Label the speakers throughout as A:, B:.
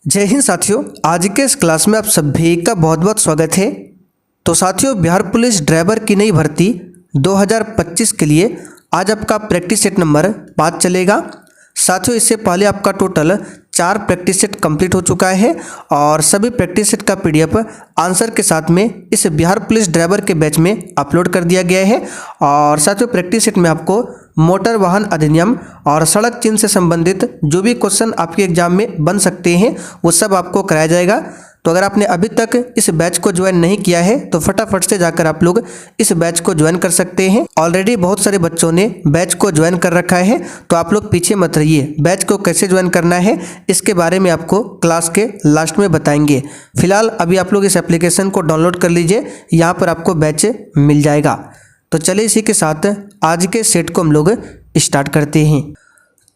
A: जय हिंद साथियों, आज के इस क्लास में आप सभी का बहुत बहुत स्वागत है। तो साथियों, बिहार पुलिस ड्राइवर की नई भर्ती 2025 के लिए आज आपका प्रैक्टिस सेट नंबर 5 चलेगा। साथियों, इससे पहले आपका टोटल 4 प्रैक्टिस सेट कंप्लीट हो चुका है और सभी प्रैक्टिस सेट का पीडीएफ आंसर के साथ में इस बिहार पुलिस ड्राइवर के बैच में अपलोड कर दिया गया है। और साथियों, प्रैक्टिस सेट में आपको मोटर वाहन अधिनियम और सड़क चिन्ह से संबंधित जो भी क्वेश्चन आपके एग्जाम में बन सकते हैं वो सब आपको कराया जाएगा। तो अगर आपने अभी तक इस बैच को ज्वाइन नहीं किया है तो फटाफट से जाकर आप लोग इस बैच को ज्वाइन कर सकते हैं। ऑलरेडी बहुत सारे बच्चों ने बैच को ज्वाइन कर रखा है, तो आप लोग पीछे मत रहिए। बैच को कैसे ज्वाइन करना है इसके बारे में आपको क्लास के लास्ट में बताएंगे। फिलहाल अभी आप लोग इस एप्लीकेशन को डाउनलोड कर लीजिए, यहाँ पर आपको बैच मिल जाएगा। तो चलिए इसी के साथ आज के सेट को हम लोग स्टार्ट करते हैं।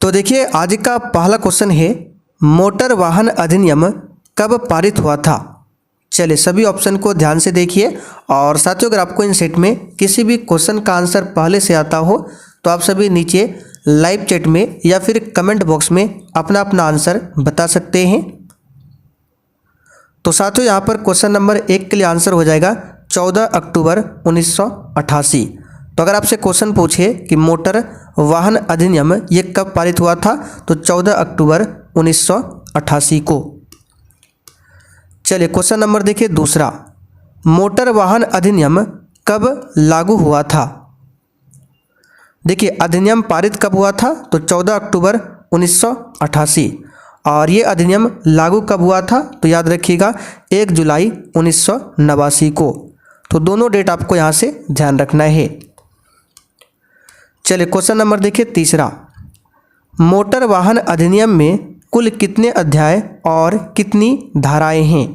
A: तो देखिए, आज का पहला क्वेश्चन है, मोटर वाहन अधिनियम कब पारित हुआ था। चलिए सभी ऑप्शन को ध्यान से देखिए। और साथियों, अगर आपको इन सेट में किसी भी क्वेश्चन का आंसर पहले से आता हो तो आप सभी नीचे लाइव चैट में या फिर कमेंट बॉक्स में अपना अपना आंसर बता सकते हैं। तो साथियों, यहाँ पर क्वेश्चन नंबर 1 के लिए आंसर हो जाएगा 14 अक्टूबर 1988। तो अगर आपसे क्वेश्चन पूछे कि मोटर वाहन अधिनियम ये कब पारित हुआ था, तो 14 अक्टूबर 1988 को। चलिए क्वेश्चन नंबर देखिए दूसरा, मोटर वाहन अधिनियम कब लागू हुआ था। देखिए, अधिनियम पारित कब हुआ था, तो 14 अक्टूबर 1988। और ये अधिनियम लागू कब हुआ था, तो याद रखिएगा 1 जुलाई 1989 को। तो दोनों डेट आपको यहाँ से ध्यान रखना है। चलिए क्वेश्चन नंबर देखिए तीसरा, मोटर वाहन अधिनियम में कुल कितने अध्याय और कितनी धाराएं हैं।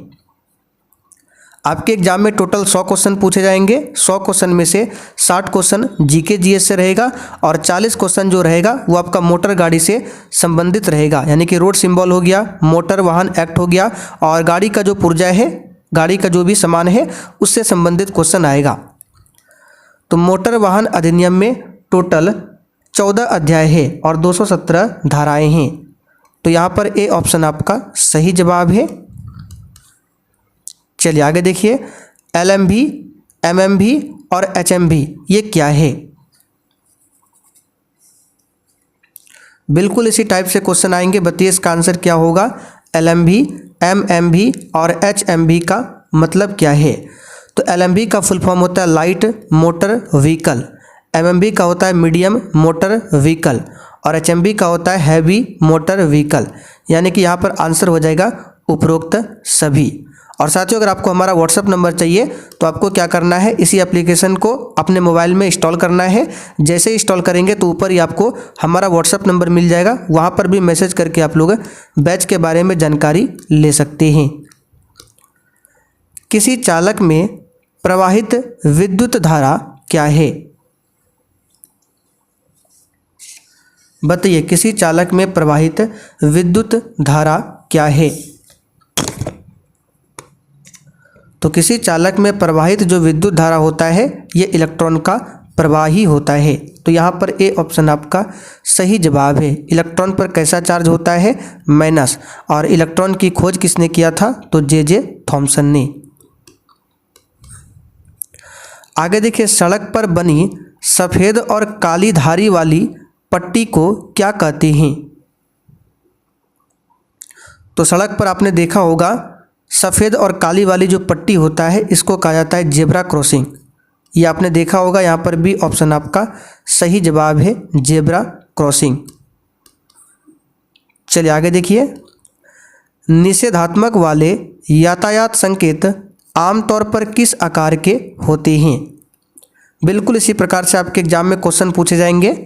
A: आपके एग्जाम में टोटल 100 क्वेश्चन पूछे जाएंगे। 100 क्वेश्चन में से 60 क्वेश्चन जीके जीएस से रहेगा और 40 क्वेश्चन जो रहेगा वो आपका मोटर गाड़ी से संबंधित रहेगा, यानी कि रोड सिंबल हो गया, मोटर वाहन एक्ट हो गया और गाड़ी का जो पुर्जा है, गाड़ी का जो भी सामान है उससे संबंधित क्वेश्चन आएगा। तो मोटर वाहन अधिनियम में टोटल 14 अध्याय है और 217 धाराएं हैं। तो यहाँ पर ए ऑप्शन आपका सही जवाब है। चलिए आगे देखिए, एलएमवी, एमएमवी और एचएमवी ये क्या है। बिल्कुल इसी टाइप से क्वेश्चन आएंगे, बताइए इसका आंसर क्या होगा। एलएमवी, एमएमवी और एचएमवी का मतलब क्या है। तो एलएमवी का फुल फॉर्म होता है लाइट मोटर व्हीकल, एमएमवी का होता है मीडियम मोटर व्हीकल और एचएमवी का होता है हैवी मोटर व्हीकल। यानी कि यहाँ पर आंसर हो जाएगा उपरोक्त सभी। और साथियों, अगर आपको हमारा व्हाट्सअप नंबर चाहिए तो आपको क्या करना है, इसी एप्लीकेशन को अपने मोबाइल में इंस्टॉल करना है। जैसे इंस्टॉल करेंगे तो ऊपर ही आपको हमारा व्हाट्सअप नंबर मिल जाएगा, वहाँ पर भी मैसेज करके आप लोग बैच के बारे में जानकारी ले सकते हैं। किसी चालक में प्रवाहित विद्युत धारा क्या है। बताइए, किसी चालक में प्रवाहित विद्युत धारा क्या है। तो किसी चालक में प्रवाहित जो विद्युत धारा होता है ये इलेक्ट्रॉन का प्रवाह ही होता है। तो यहाँ पर ए ऑप्शन आपका सही जवाब है। इलेक्ट्रॉन पर कैसा चार्ज होता है, माइनस। और इलेक्ट्रॉन की खोज किसने किया था, तो जे थॉमसन ने। आगे देखिए, सड़क पर बनी सफ़ेद और काली धारी वाली पट्टी को क्या कहते हैं। तो सड़क पर आपने देखा होगा सफ़ेद और काली वाली जो पट्टी होता है इसको कहा जाता है जेब्रा क्रॉसिंग। ये आपने देखा होगा, यहाँ पर भी ऑप्शन आपका सही जवाब है, जेब्रा क्रॉसिंग। चलिए आगे देखिए, निषेधात्मक वाले यातायात संकेत आमतौर पर किस आकार के होते हैं। बिल्कुल इसी प्रकार से आपके एग्जाम में क्वेश्चन पूछे जाएंगे।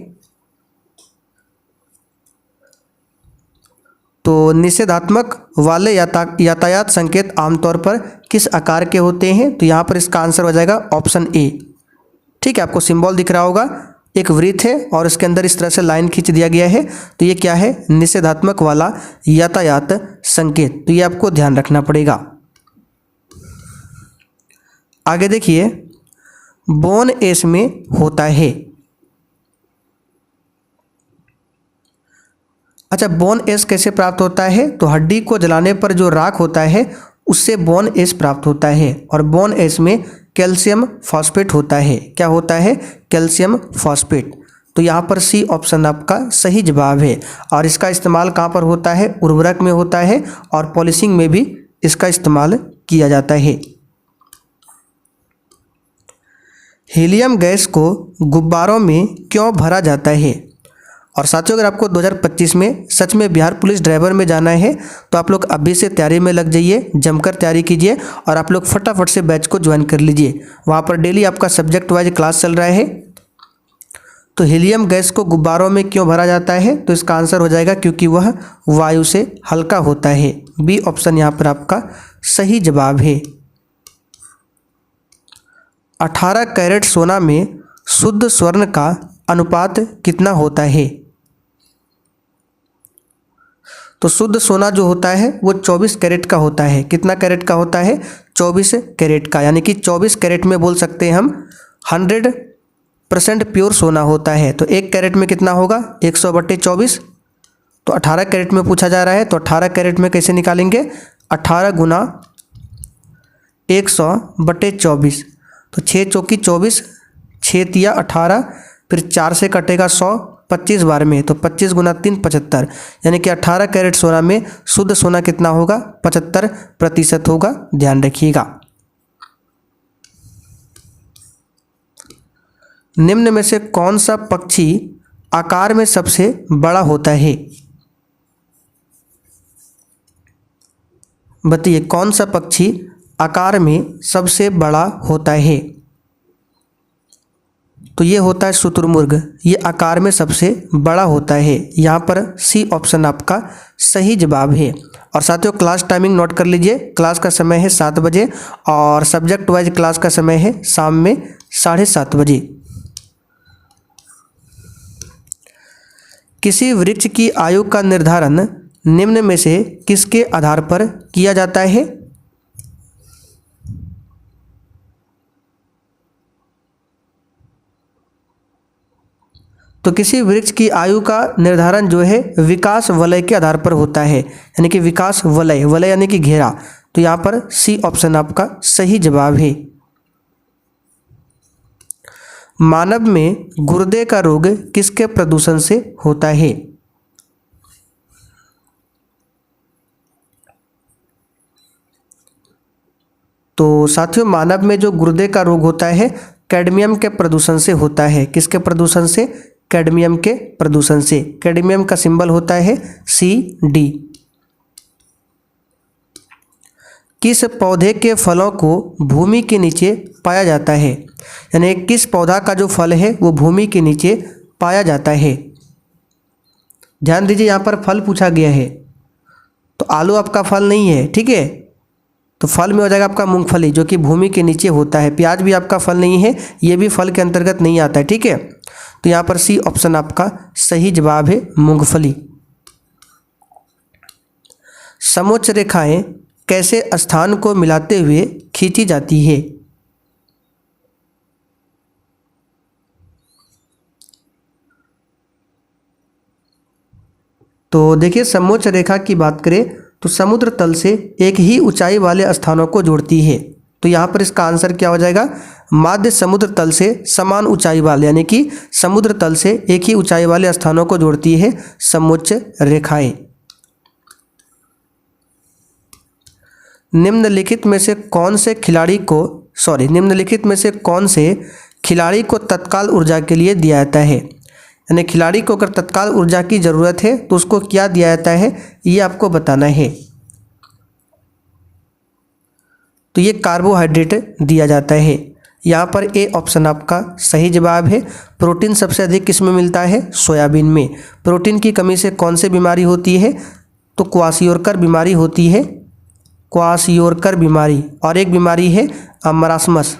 A: तो निषेधात्मक वाले यातायात संकेत आमतौर पर किस आकार के होते हैं, तो यहाँ पर इसका आंसर हो जाएगा ऑप्शन ए। ठीक है, आपको सिंबल दिख रहा होगा, एक वृत्त है और इसके अंदर इस तरह से लाइन खींच दिया गया है। तो ये क्या है, निषेधात्मक वाला यातायात संकेत। तो ये आपको ध्यान रखना पड़ेगा। आगे देखिए, बोन एस में होता है। अच्छा, बोन एश कैसे प्राप्त होता है? तो हड्डी को जलाने पर जो राख होता है उससे बोन एश प्राप्त होता है, और बोन एश में कैल्शियम फॉस्फेट होता है। क्या होता है? Calcium phosphate. तो यहाँ पर सी ऑप्शन आपका सही जवाब है। और इसका इस्तेमाल कहाँ पर होता है? उर्वरक में होता है, और पॉलिशिंग में भी इसका इस्तेमाल किया जाता है। हीलियम गैस को गुब्बारों में क्यों भरा जाता है? और साथियों, अगर आपको 2025 में सच में बिहार पुलिस ड्राइवर में जाना है तो आप लोग अभी से तैयारी में लग जाइए, जमकर तैयारी कीजिए, और आप लोग फटाफट से बैच को ज्वाइन कर लीजिए। वहाँ पर डेली आपका सब्जेक्ट वाइज क्लास चल रहा है। तो हीलियम गैस को गुब्बारों में क्यों भरा जाता है? तो इसका आंसर हो जाएगा क्योंकि वह वायु से हल्का होता है। बी ऑप्शन यहाँ पर आपका सही जवाब है। 18 कैरेट सोना में शुद्ध स्वर्ण का अनुपात कितना होता है? तो शुद्ध सोना जो होता है वो 24 कैरेट का होता है। कितना कैरेट का होता है? 24 कैरेट का, यानी कि 24 कैरेट में बोल सकते हैं हम 100% प्योर सोना होता है। तो 1 कैरेट में कितना होगा? 100/24। तो 18 कैरेट में पूछा जा रहा है, तो 18 कैरेट में कैसे निकालेंगे? 18 गुना 100/24। तो 6 चौकी 24, 6 तिया 18, फिर 4 से कटेगा 100 25 बार में, तो 25 गुना 3 75, यानी कि 18 कैरेट सोना में शुद्ध सोना कितना होगा? 75% होगा। ध्यान रखिएगा। निम्न में से कौन सा पक्षी आकार में सबसे बड़ा होता है? बताइए, कौन सा पक्षी आकार में सबसे बड़ा होता है? तो ये होता है शुतुरमुर्ग। ये आकार में सबसे बड़ा होता है। यहाँ पर सी ऑप्शन आपका सही जवाब है। और साथियों, क्लास टाइमिंग नोट कर लीजिए। क्लास का समय है 7 बजे, और सब्जेक्ट वाइज क्लास का समय है शाम में 7:30 बजे। किसी वृक्ष की आयु का निर्धारण निम्न में से किसके आधार पर किया जाता है? तो किसी वृक्ष की आयु का निर्धारण जो है विकास वलय के आधार पर होता है, यानी कि विकास वलय, वलय यानी कि घेरा। तो यहाँ पर सी ऑप्शन आपका सही जवाब है। मानव में गुर्दे का रोग किसके प्रदूषण से होता है? तो साथियों, मानव में जो गुर्दे का रोग होता है कैडमियम के प्रदूषण से होता है। किसके प्रदूषण से? कैडमियम के प्रदूषण से। कैडमियम का सिंबल होता है CD। किस पौधे के फलों को भूमि के नीचे पाया जाता है? यानी किस पौधा का जो फल है वो भूमि के नीचे पाया जाता है? ध्यान दीजिए, यहाँ पर फल पूछा गया है, तो आलू आपका फल नहीं है, ठीक है। तो फल में हो जाएगा आपका मूंगफली, जो कि भूमि के नीचे होता है। प्याज भी आपका फल नहीं है, ये भी फल के अंतर्गत नहीं आता है, ठीक है। तो यहाँ पर सी ऑप्शन आपका सही जवाब है, मूंगफली। समोच्च रेखाएं कैसे स्थान को मिलाते हुए खींची जाती है? तो देखिए, समोच्च रेखा की बात करें तो समुद्र तल से एक ही ऊंचाई वाले स्थानों को जोड़ती है। तो यहाँ पर इसका आंसर क्या हो जाएगा? माध्य समुद्र तल से समान ऊंचाई वाले, यानी कि समुद्र तल से एक ही ऊंचाई वाले स्थानों को जोड़ती है समोच्च रेखाएं। निम्नलिखित में से कौन से खिलाड़ी को तत्काल ऊर्जा के लिए दिया जाता है? यानी खिलाड़ी को अगर तत्काल ऊर्जा की ज़रूरत है तो उसको क्या दिया जाता है, ये आपको बताना है। तो ये कार्बोहाइड्रेट दिया जाता है। यहाँ पर ए ऑप्शन आपका सही जवाब है। प्रोटीन सबसे अधिक किस में मिलता है? सोयाबीन में। प्रोटीन की कमी से कौन सी बीमारी होती है? तो क्वाशियोरकर बीमारी होती है, क्वाशियोरकर बीमारी, और एक बीमारी है मरासमस।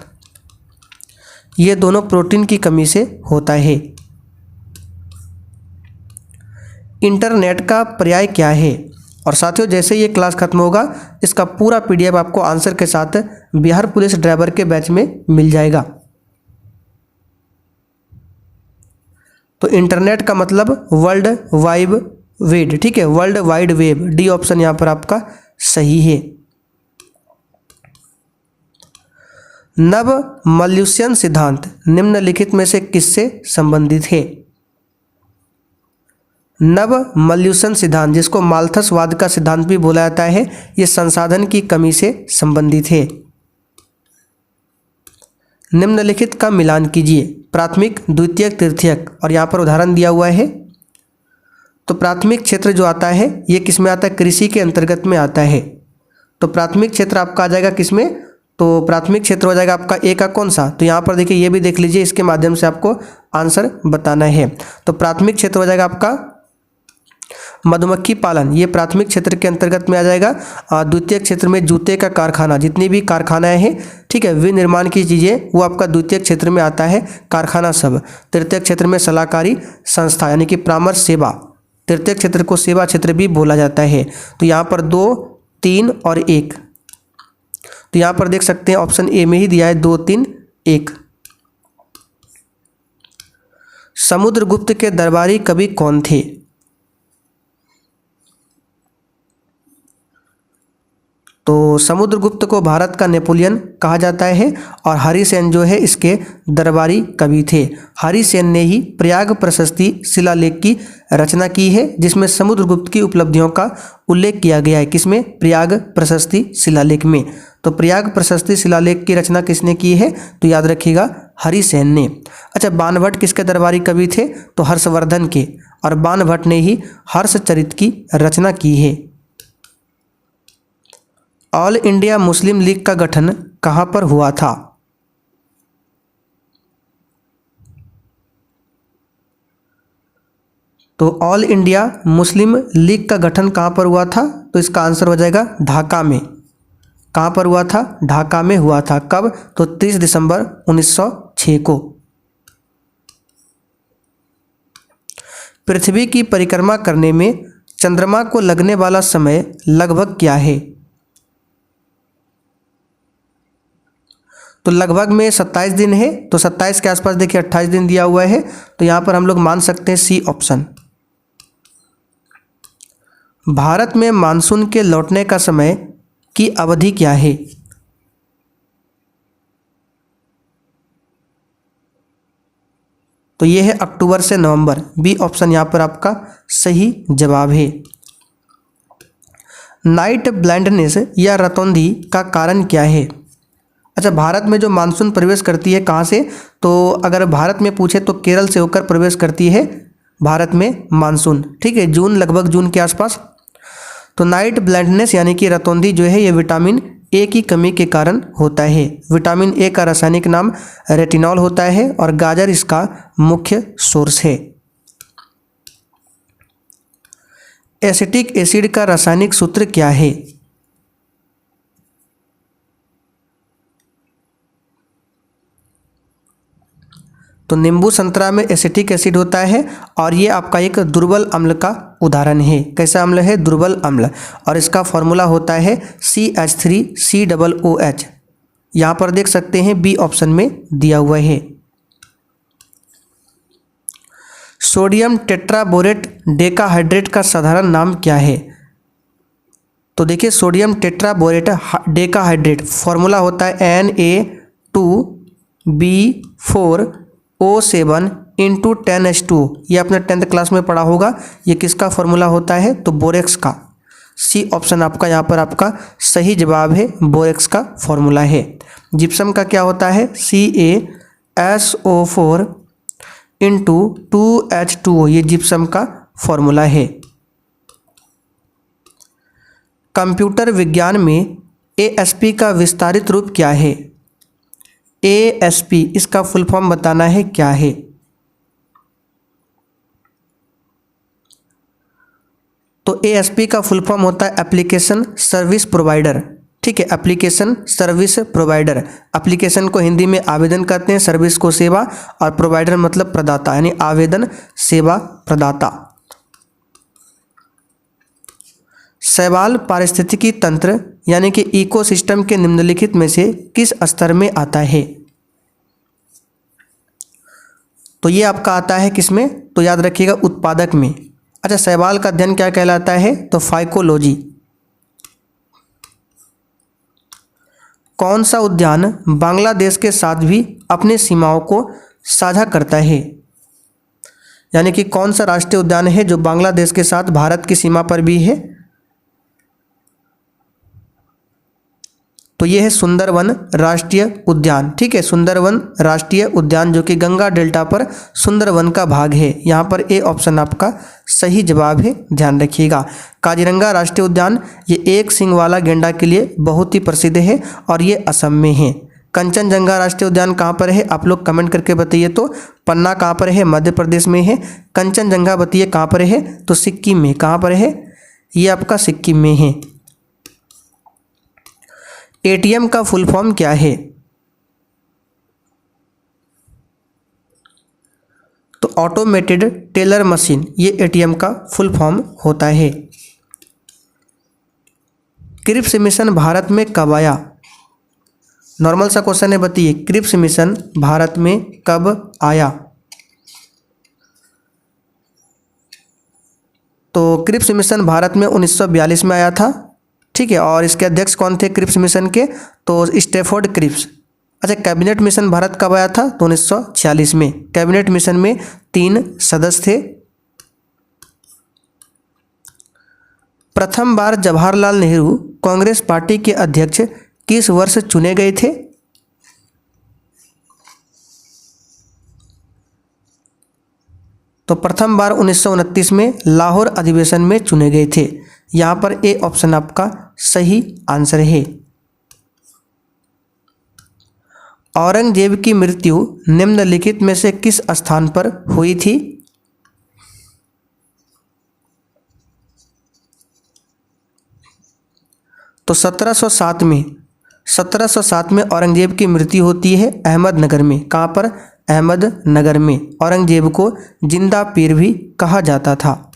A: ये दोनों प्रोटीन की कमी से होता है। इंटरनेट का पर्याय क्या है? और साथियों, जैसे ये क्लास खत्म होगा इसका पूरा PDF आपको आंसर के साथ बिहार पुलिस ड्राइवर के बैच में मिल जाएगा। तो इंटरनेट का मतलब वर्ल्ड वाइड वेड, ठीक है, world wide web, D option यहाँ पर आपका सही है। नव मल्यूसियन सिद्धांत निम्नलिखित में से किससे संबंधित है? नव मल्यूसियन सिद्धांत, जिसको माल्थसवाद का सिद्धांत भी बोला जाता है, यह संसाधन की कमी से संबंधित है। निम्नलिखित का मिलान कीजिए, प्राथमिक, द्वितीयक, तृतीयक, और यहाँ पर उदाहरण दिया हुआ है। तो प्राथमिक क्षेत्र जो आता है ये किस में आता है? कृषि के अंतर्गत में आता है। तो प्राथमिक क्षेत्र आपका आ जाएगा किस में? तो प्राथमिक क्षेत्र हो जाएगा आपका ए का कौन सा? तो यहाँ पर देखिए ये भी देख लीजिए, इसके माध्यम से आपको आंसर बताना है। तो प्राथमिक क्षेत्र हो जाएगा आपका मधुमक्खी पालन, ये प्राथमिक क्षेत्र के अंतर्गत में आ जाएगा। द्वितीय क्षेत्र में जूते का कारखाना, जितनी भी कारखानाएं हैं, ठीक है, विनिर्माण की चीज़ें, वो आपका द्वितीय क्षेत्र में आता है, कारखाना सब। तृतीय क्षेत्र में सलाहकारी संस्था यानी कि परामर्श सेवा, तृतीय क्षेत्र को सेवा क्षेत्र भी बोला जाता है। तो यहाँ पर 2, 3 और 1, तो यहाँ पर देख सकते हैं ऑप्शन ए में ही दिया है 2, 3, 1। समुद्रगुप्त के दरबारी कवि कौन थे? तो समुद्रगुप्त को भारत का नेपोलियन कहा जाता है और हरिसेन जो है इसके दरबारी कवि थे। हरिसेन ने ही प्रयाग प्रशस्ति शिलालेख की रचना की है, जिसमें समुद्रगुप्त की उपलब्धियों का उल्लेख किया गया है। किसमें? प्रयाग प्रशस्ति शिलालेख में। तो प्रयाग प्रशस्ति शिलालेख की रचना किसने की है? तो याद रखिएगा हरिसेन ने। अच्छा, बाणभट्ट किसके दरबारी कवि थे? तो हर्षवर्धन के, और बाणभट्ट ने ही हर्षचरित की रचना की है। ऑल इंडिया मुस्लिम लीग का गठन कहाँ पर हुआ था? तो ऑल इंडिया मुस्लिम लीग का गठन कहाँ पर हुआ था? तो इसका आंसर हो जाएगा ढाका में। कहाँ पर हुआ था? ढाका में हुआ था। कब? तो 30 दिसंबर 1906 को। पृथ्वी की परिक्रमा करने में चंद्रमा को लगने वाला समय लगभग क्या है? तो लगभग में 27 दिन है। तो 27 के आसपास देखिए 28 दिन दिया हुआ है, तो यहाँ पर हम लोग मान सकते हैं सी ऑप्शन। भारत में मानसून के लौटने का समय की अवधि क्या है? तो यह है अक्टूबर से नवंबर, बी ऑप्शन यहाँ पर आपका सही जवाब है। नाइट ब्लाइंडनेस या रतौंधी का कारण क्या है? अच्छा, भारत में जो मानसून प्रवेश करती है कहाँ से? तो अगर भारत में पूछे तो केरल से होकर प्रवेश करती है भारत में मानसून, ठीक है, जून, लगभग जून के आसपास। तो नाइट ब्लाइंडनेस यानी कि रतौंधी जो है ये विटामिन ए की कमी के कारण होता है। विटामिन ए का रासायनिक नाम रेटिनॉल होता है और गाजर इसका मुख्य सोर्स है। एसिटिक एसिड का रासायनिक सूत्र क्या है? तो नींबू संतरा में एसिटिक एसिड होता है और ये आपका एक दुर्बल अम्ल का उदाहरण है। कैसा अम्ल है? दुर्बल अम्ल। और इसका फॉर्मूला होता है CH3COOH। यहाँ पर देख सकते हैं बी ऑप्शन में दिया हुआ है। सोडियम टेट्राबोरेट डेकाहाइड्रेट का साधारण नाम क्या है? तो देखिए सोडियम टेट्राबोरेट डेकाहाइड्रेट फॉर्मूला होता है Na2B4O7 × 10H2। ये आपने 10th क्लास में पढ़ा होगा। ये किसका फॉर्मूला होता है? तो बोरेक्स का। सी ऑप्शन आपका यहाँ पर आपका सही जवाब है, बोरेक्स का फॉर्मूला है। जिप्सम का क्या होता है? CaSO4 × 2H2O, ये जिप्सम का फॉर्मूला है। कंप्यूटर विज्ञान में ASP का विस्तारित रूप क्या है? ASP इसका फुल फॉर्म बताना है क्या है? तो ASP का फुल फॉर्म होता है एप्लीकेशन सर्विस प्रोवाइडर, ठीक है, एप्लीकेशन सर्विस प्रोवाइडर। एप्लीकेशन को हिंदी में आवेदन कहते हैं, सर्विस को सेवा, और प्रोवाइडर मतलब प्रदाता, यानी आवेदन सेवा प्रदाता। शैवाल पारिस्थितिकी तंत्र यानी कि इकोसिस्टम के निम्नलिखित में से किस स्तर में आता है? तो ये आपका आता है किस में? तो याद रखिएगा उत्पादक में। अच्छा, शैवाल का अध्ययन क्या कहलाता है? तो फाइकोलॉजी। कौन सा उद्यान बांग्लादेश के साथ भी अपनी सीमाओं को साझा करता है? यानी कि कौन सा राष्ट्रीय उद्यान है जो बांग्लादेश के साथ भारत की सीमा पर भी है? तो ये है सुंदरवन राष्ट्रीय उद्यान। ठीक है, सुंदरवन राष्ट्रीय उद्यान जो कि गंगा डेल्टा पर सुंदरवन का भाग है। यहाँ पर ए ऑप्शन आपका सही जवाब है, ध्यान रखिएगा। काजीरंगा राष्ट्रीय उद्यान ये एक सींग वाला गैंडा के लिए बहुत ही प्रसिद्ध है और ये असम में है। कंचनजंगा राष्ट्रीय उद्यान कहाँ पर है? आप लोग कमेंट करके बताइए। तो पन्ना कहाँ पर है? मध्य प्रदेश में है। कंचनजंगा बताइए कहाँ पर है? तो सिक्किम में। कहाँ पर है? ये आपका सिक्किम में है। एटीएम का फुल फॉर्म क्या है? तो ऑटोमेटेड टेलर मशीन, ये एटीएम का फुल फॉर्म होता है। क्रिप्स मिशन भारत में कब आया? नॉर्मल सा क्वेश्चन है, बताइए क्रिप्स मिशन भारत में कब आया? तो क्रिप्स मिशन भारत में 1942 में आया था। ठीक है, और इसके अध्यक्ष कौन थे क्रिप्स मिशन के? तो स्टैफोर्ड क्रिप्स। अच्छा, कैबिनेट मिशन भारत कब आया था? तो 1946 में। कैबिनेट मिशन में 3 सदस्य थे। प्रथम बार जवाहरलाल नेहरू कांग्रेस पार्टी के अध्यक्ष किस वर्ष चुने गए थे? तो प्रथम बार 1929 में लाहौर अधिवेशन में चुने गए थे। यहाँ पर ए ऑप्शन आपका सही आंसर है। औरंगजेब की मृत्यु निम्नलिखित में से किस स्थान पर हुई थी? तो 1707 में औरंगजेब की मृत्यु होती है अहमदनगर में। कहाँ पर? अहमदनगर में। औरंगजेब को जिंदा पीर भी कहा जाता था।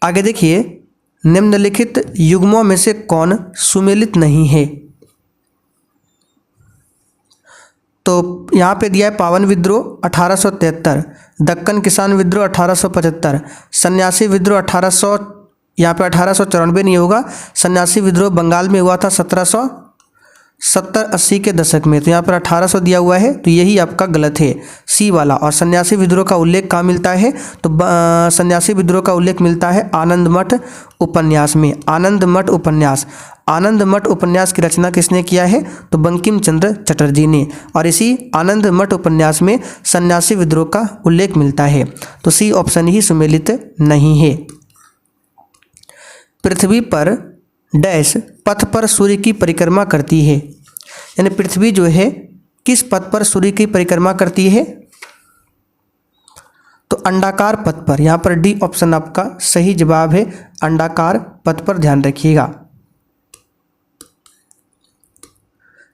A: आगे देखिए, निम्नलिखित युग्मों में से कौन सुमेलित नहीं है? तो यहाँ पे दिया है पावन विद्रोह 1873, दक्कन किसान विद्रोह 1875, सन्यासी विद्रोह 1800, यहाँ पे 1894 नहीं होगा। सन्यासी विद्रोह बंगाल में हुआ था 1770-80 के दशक में। तो यहाँ पर 1800 दिया हुआ है, तो यही आपका गलत है, सी वाला। और सन्यासी विद्रोह का उल्लेख कहाँ मिलता है? तो सन्यासी विद्रोह का उल्लेख मिलता है आनंद मठ उपन्यास में। आनंद मठ उपन्यास, आनंद मठ उपन्यास की रचना किसने किया है? तो बंकिम चंद्र चटर्जी ने। और इसी आनंद मठ उपन्यास में सन्यासी विद्रोह का उल्लेख मिलता है। तो सी ऑप्शन ही सुमेलित नहीं है। पृथ्वी पर डैश पथ पर सूर्य की परिक्रमा करती है? यानी पृथ्वी जो है किस पथ पर सूर्य की परिक्रमा करती है? तो अंडाकार पथ पर। यहाँ पर डी ऑप्शन आपका सही जवाब है, अंडाकार पथ पर, ध्यान रखिएगा।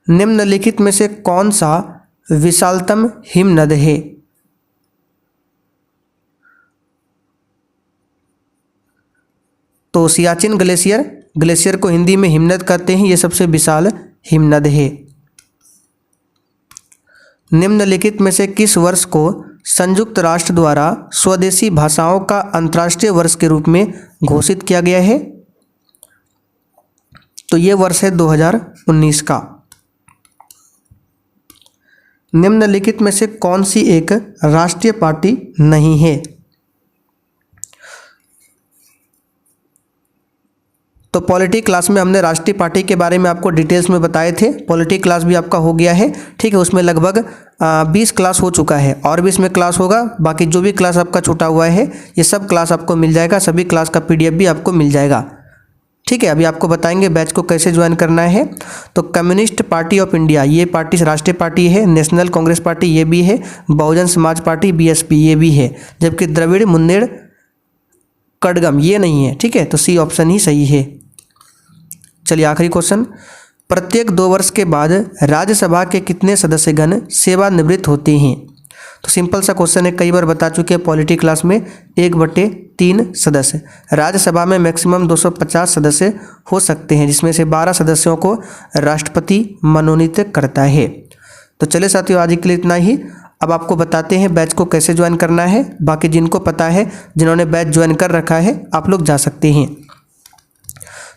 A: निम्नलिखित में से कौन सा विशालतम हिमनद है? तो सियाचिन ग्लेशियर, ग्लेशियर को हिंदी में हिमनद कहते हैं, ये सबसे विशाल हिमनद है। निम्नलिखित में से किस वर्ष को संयुक्त राष्ट्र द्वारा स्वदेशी भाषाओं का अंतर्राष्ट्रीय वर्ष के रूप में घोषित किया गया है? तो ये वर्ष है 2019 का। निम्नलिखित में से कौन सी एक राष्ट्रीय पार्टी नहीं है? तो पॉलिटी क्लास में हमने राष्ट्रीय पार्टी के बारे में आपको डिटेल्स में बताए थे। पॉलिटी क्लास भी आपका हो गया है। ठीक है, उसमें लगभग 20 क्लास हो चुका है, और भी इसमें क्लास होगा। बाकी जो भी क्लास आपका छूटा हुआ है ये सब क्लास आपको मिल जाएगा। सभी क्लास का PDF भी आपको मिल जाएगा। ठीक है, अभी आपको बताएंगे बैच को कैसे ज्वाइन करना है। तो कम्युनिस्ट पार्टी ऑफ इंडिया, ये पार्टी राष्ट्रीय पार्टी है। नेशनल कांग्रेस पार्टी ये भी है। बहुजन समाज पार्टी BSP ये भी है। जबकि द्रविड़ मुन्नेड़ कड़गम ये नहीं है। ठीक है, तो सी ऑप्शन ही सही है। चलिए आखिरी क्वेश्चन, प्रत्येक 2 वर्ष के बाद राज्यसभा के कितने सदस्यगण सेवानिवृत्त होते हैं? तो सिंपल सा क्वेश्चन है, कई बार बता चुके हैं पॉलिटी क्लास में। 1/3 सदस्य। राज्यसभा में मैक्सिमम 250 सदस्य हो सकते हैं, जिसमें से 12 सदस्यों को राष्ट्रपति मनोनीत करता है। तो चलिए साथियों, आज के लिए इतना ही। अब आपको बताते हैं बैच को कैसे ज्वाइन करना है। बाकी जिनको पता है, जिन्होंने बैच ज्वाइन कर रखा है, आप लोग जा सकते हैं।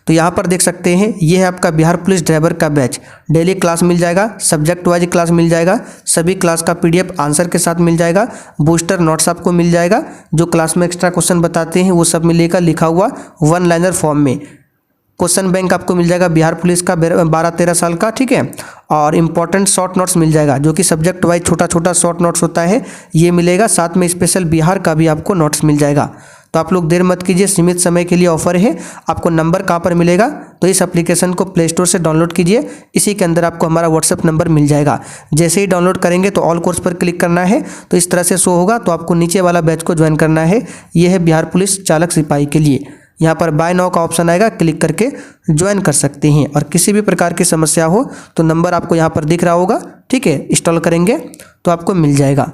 A: तो यहाँ पर देख सकते हैं, ये है आपका बिहार पुलिस ड्राइवर का बैच। डेली क्लास मिल जाएगा, सब्जेक्ट वाइज क्लास मिल जाएगा, सभी क्लास का PDF आंसर के साथ मिल जाएगा, बूस्टर नोट्स आपको मिल जाएगा, जो क्लास में एक्स्ट्रा क्वेश्चन बताते हैं वो सब मिलेगा लिखा हुआ 1 लाइनर फॉर्म में। क्वेश्चन बैंक आपको मिल जाएगा बिहार पुलिस का 12-13 साल का, ठीक है। और इंपॉर्टेंट शॉर्ट नोट्स मिल जाएगा, जो कि सब्जेक्ट वाइज छोटा छोटा शॉर्ट नोट्स होता है, ये मिलेगा। साथ में स्पेशल बिहार का भी आपको नोट्स मिल जाएगा। तो आप लोग देर मत कीजिए, सीमित समय के लिए ऑफर है। आपको नंबर कहाँ पर मिलेगा, तो इस एप्लीकेशन को प्ले स्टोर से डाउनलोड कीजिए। इसी के अंदर आपको हमारा व्हाट्सएप नंबर मिल जाएगा। जैसे ही डाउनलोड करेंगे तो ऑल कोर्स पर क्लिक करना है, तो इस तरह से शो होगा। तो आपको नीचे वाला बैच को ज्वाइन करना है। ये है बिहार पुलिस चालक सिपाही के लिए। यहाँ पर बाय नाउ का ऑप्शन आएगा, क्लिक करके ज्वाइन कर सकते हैं। और किसी भी प्रकार की समस्या हो तो नंबर आपको यहाँ पर दिख रहा होगा, ठीक है। इंस्टॉल करेंगे तो आपको मिल जाएगा।